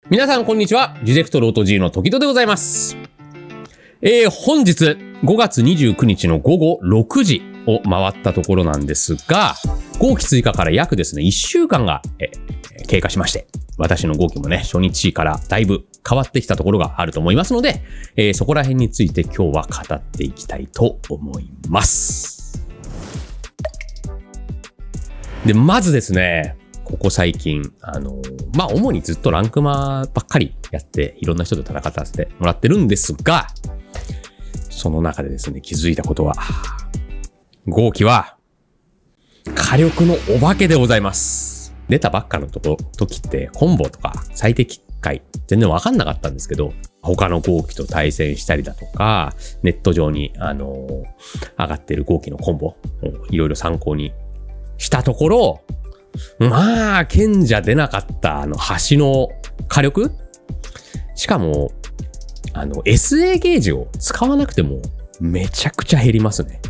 皆さんこんにちは。ディレクトロート G の時戸でございます。本日5月29日の午後6時を回ったところなんですが、号機追加から約ですね、1週間が、経過しまして、私の号機もね、初日からだいぶ変わってきたところがあると思いますので、そこら辺について今日は語っていきたいと思います。で、まずですね、ここ最近、主にずっとランクマばっかりやって、いろんな人と戦わせてもらってるんですが、その中でですね、気づいたことは、号機は、火力のお化けでございます。出たばっかの時って、コンボとか最適解、全然わかんなかったんですけど、他の号機と対戦したりだとか、ネット上に、上がってる号機のコンボをいろいろ参考にしたところ、まあ、賢者出なかった橋の火力？しかも、SA ゲージを使わなくてもめちゃくちゃ減りますね。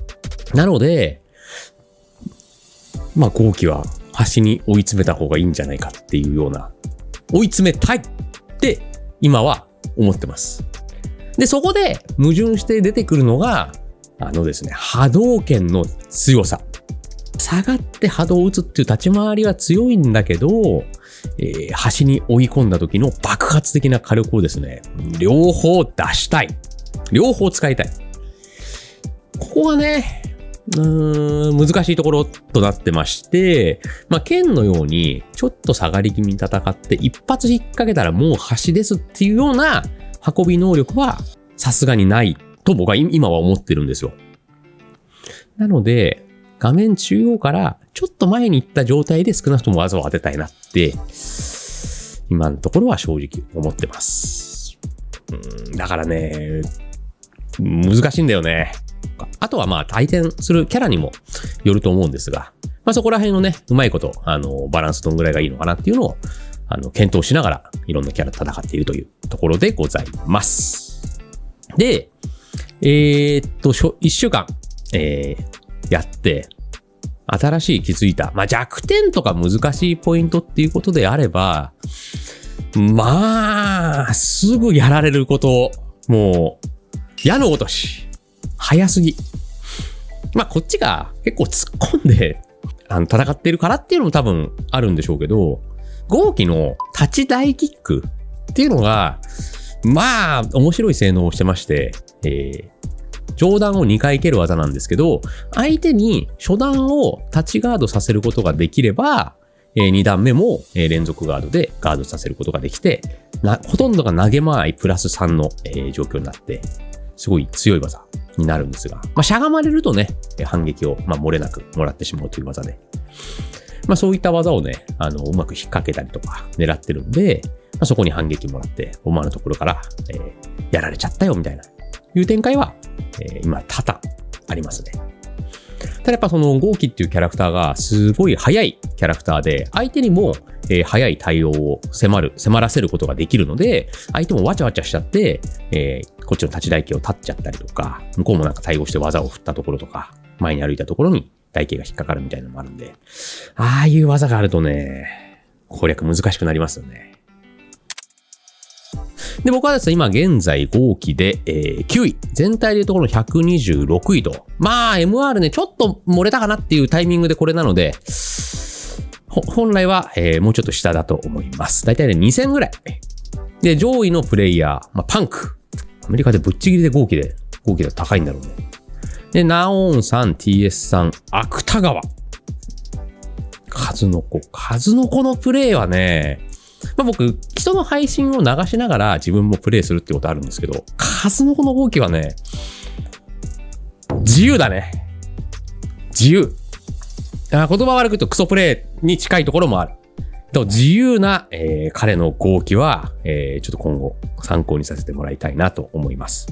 なので、まあ、号機は橋に追い詰めた方がいいんじゃないかっていうような、追い詰めたいって今は思ってます。で、そこで矛盾して出てくるのが、ですね、波動拳の強さ。下がって波動を打つっていう立ち回りは強いんだけど、端に追い込んだ時の爆発的な火力をですね、両方出したい。両方使いたい。ここがね、難しいところとなってまして、まあ、剣のようにちょっと下がり気味に戦って一発引っ掛けたらもう端ですっていうような運び能力はさすがにないと僕は今は思ってるんですよ。なので、画面中央からちょっと前に行った状態で少なくとも技を当てたいなって、今のところは正直思ってます。だからね、難しいんだよね。あとはまあ対戦するキャラにもよると思うんですが、まあそこら辺のね、うまいこと、バランスどんぐらいがいいのかなっていうのを、検討しながらいろんなキャラ戦っているというところでございます。で、1週間、やって、新しい気づいた。まあ、弱点とか難しいポイントっていうことであれば、まあ、すぐやられること、もう、矢のごとし。早すぎ。まあ、こっちが結構突っ込んで、戦っているからっていうのも多分あるんでしょうけど、号機の立ち大キックっていうのが、まあ、面白い性能をしてまして、上段を2回蹴る技なんですけど、相手に初段をタッチガードさせることができれば、2段目も連続ガードでガードさせることができて、ほとんどが投げ間合いプラス3の状況になって、すごい強い技になるんですが、まあ、しゃがまれるとね、反撃を漏れなくもらってしまうという技で、まあ、そういった技をね、うまく引っ掛けたりとか狙ってるんで、まあ、そこに反撃もらって、思わぬところから、やられちゃったよみたいな、いう展開は、今多々ありますね。ただやっぱその号機っていうキャラクターがすごい速いキャラクターで、相手にも、速い対応を迫らせることができるので、相手もわちゃわちゃしちゃって、こっちの立ち台形を立っちゃったりとか、向こうもなんか対応して技を振ったところとか、前に歩いたところに台形が引っかかるみたいなのもあるんで、ああいう技があるとね、攻略難しくなりますよね。で、僕はですね、今現在号機で、9位。全体でいうところの126位と。まあ、MR ね、ちょっと漏れたかなっていうタイミングでこれなので、本来は、もうちょっと下だと思います。だいたいね、2000ぐらい。で、上位のプレイヤー、パンク。アメリカでぶっちぎりで号機だと高いんだろうね。で、ナオーンさん、TS さん、芥川。数の子のプレイはね、まあ、僕、人の配信を流しながら自分もプレイするってことあるんですけど、数の子の号機はね、自由だね。自由。言葉悪く言うとクソプレイに近いところもある。自由な、彼の号機は、ちょっと今後参考にさせてもらいたいなと思います。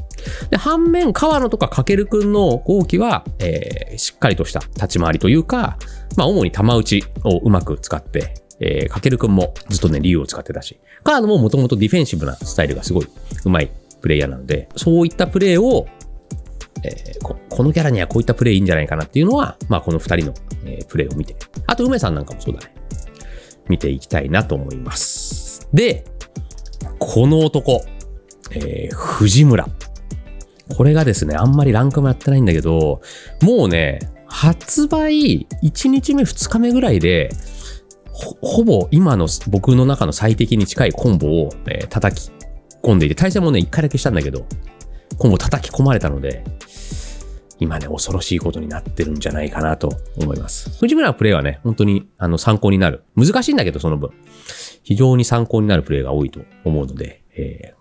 で、反面、川野とかかけるくんの号機は、しっかりとした立ち回りというか、まあ、主に玉打ちをうまく使って、かけるくんもずっとね、竜を使ってたし、川野ももともとディフェンシブなスタイルがすごい上手いプレイヤーなので、そういったプレイを、このキャラにはこういったプレイいいんじゃないかなっていうのは、まあ、この2人の、プレイを見て、あと梅さんなんかもそうだね。見ていきたいなと思います。で、この男、藤村。これがですね、あんまりランクもやってないんだけど、もうね、発売1日目2日目ぐらいで、ほぼ今の僕の中の最適に近いコンボを、叩き込んでいて、対戦もね、1回だけしたんだけど、コンボ叩き込まれたので、今ね、恐ろしいことになってるんじゃないかなと思います。藤村のプレイはね、本当に参考になる。難しいんだけど、その分。非常に参考になるプレイが多いと思うので、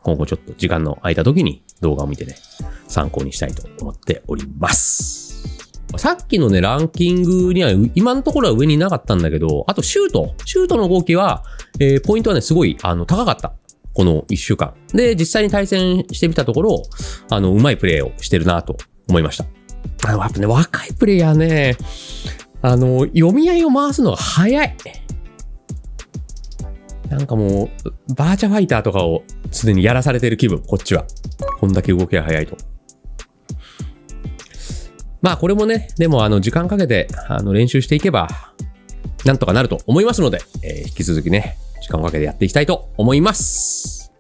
今後ちょっと時間の空いた時に動画を見てね、参考にしたいと思っております。さっきのね、ランキングには今のところは上になかったんだけど、あとシュートの合計は、ポイントはね、すごい高かった。この1週間。で、実際に対戦してみたところ、うまいプレイをしてるなと思いました。やっぱね、若いプレイヤーね、読み合いを回すのが早い。なんかもう、バーチャファイターとかをすでにやらされてる気分、こっちは。こんだけ動きが早いと。まあこれもね、でも時間かけて練習していけば、なんとかなると思いますので、引き続きね、時間をかけてやっていきたいと思います。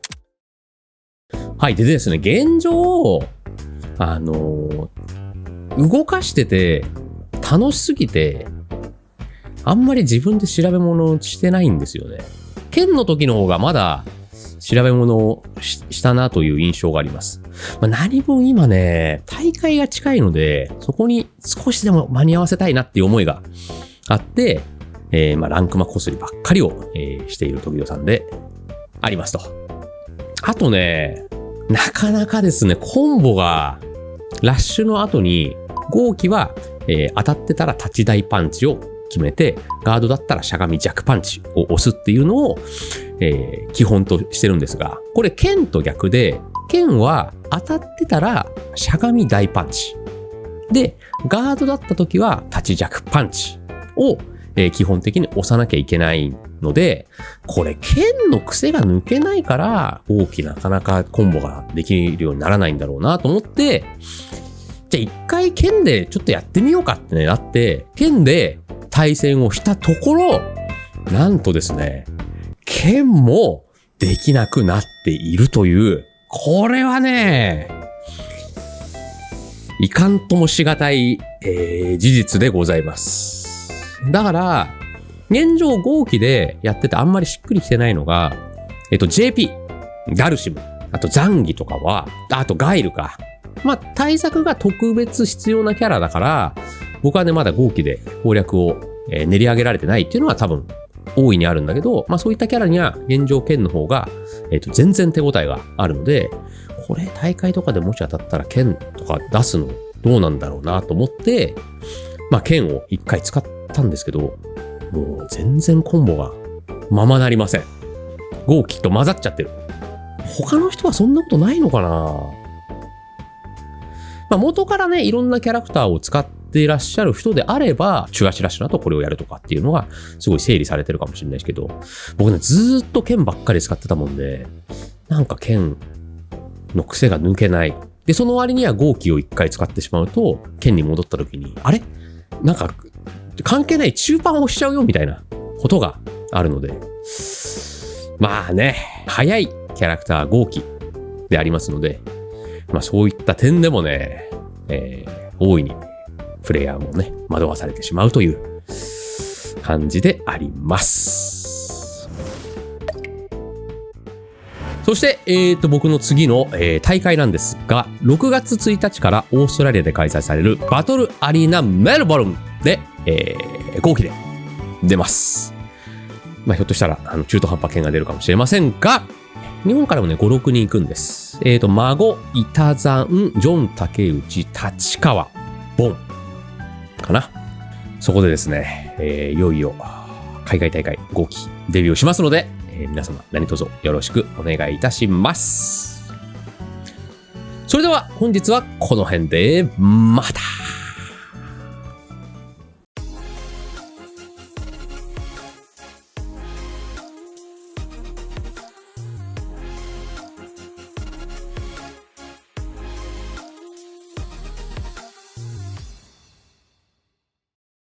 はい。でですね、現状、動かしてて、楽しすぎて、あんまり自分で調べ物をしてないんですよね。剣の時の方がまだ調べ物をしたなという印象があります。何分今ね、大会が近いので、そこに少しでも間に合わせたいなっていう思いがあって、ランクマこすりばっかりを、している時々さんでありますと。あとね、なかなかですね、コンボがラッシュの後に合気は、当たってたら立ち台パンチを決めて、ガードだったらしゃがみ弱パンチを押すっていうのを、基本としてるんですが、これ剣と逆で、剣は当たってたらしゃがみ大パンチ。で、ガードだった時は立ち弱パンチを、基本的に押さなきゃいけないので、これ剣の癖が抜けないから、大きなかなかコンボができるようにならないんだろうなと思って、じゃあ一回剣でちょっとやってみようかってね、なって、剣で対戦をしたところ、なんとですね、剣もできなくなっているという、これはね、いかんともしがたい、事実でございます。だから、現状合気でやっててあんまりしっくりきてないのが、JP、ガルシム、あとザンギとかは、あとガイルか。対策が特別必要なキャラだから、僕はね、まだ合気で攻略を練り上げられてないっていうのは多分大いにあるんだけど、そういったキャラには現状剣の方が、全然手応えがあるので、これ大会とかでもし当たったら剣とか出すのどうなんだろうなと思って、剣を一回使ったんですけど、もう全然コンボがままなりません。合気と混ざっちゃってる。他の人はそんなことないのかな？元からね、いろんなキャラクターを使っていらっしゃる人であれば、中足ラッシュの後これをやるとかっていうのがすごい整理されてるかもしれないですけど、僕ね、ずーっと剣ばっかり使ってたもんで、なんか剣の癖が抜けない。で、その割には合気を一回使ってしまうと、剣に戻った時に、あれ？なんか、関係ない中盤をしちゃうよみたいなことがあるので、速いキャラクター合気でありますので、そういった点でもね、大いにプレイヤーもね、惑わされてしまうという感じであります。そして、僕の次の、大会なんですが、6月1日からオーストラリアで開催されるバトルアリーナメルボルンで、合気で出ます。ひょっとしたら中途半端剣が出るかもしれませんが、日本からもね、5、6人行くんです。孫、板山、ジョン、竹内、立川、ボン。かな。そこでですね、いよいよ、海外大会合気デビューしますので、皆様何卒よろしくお願いいたします。それでは本日はこの辺で、また。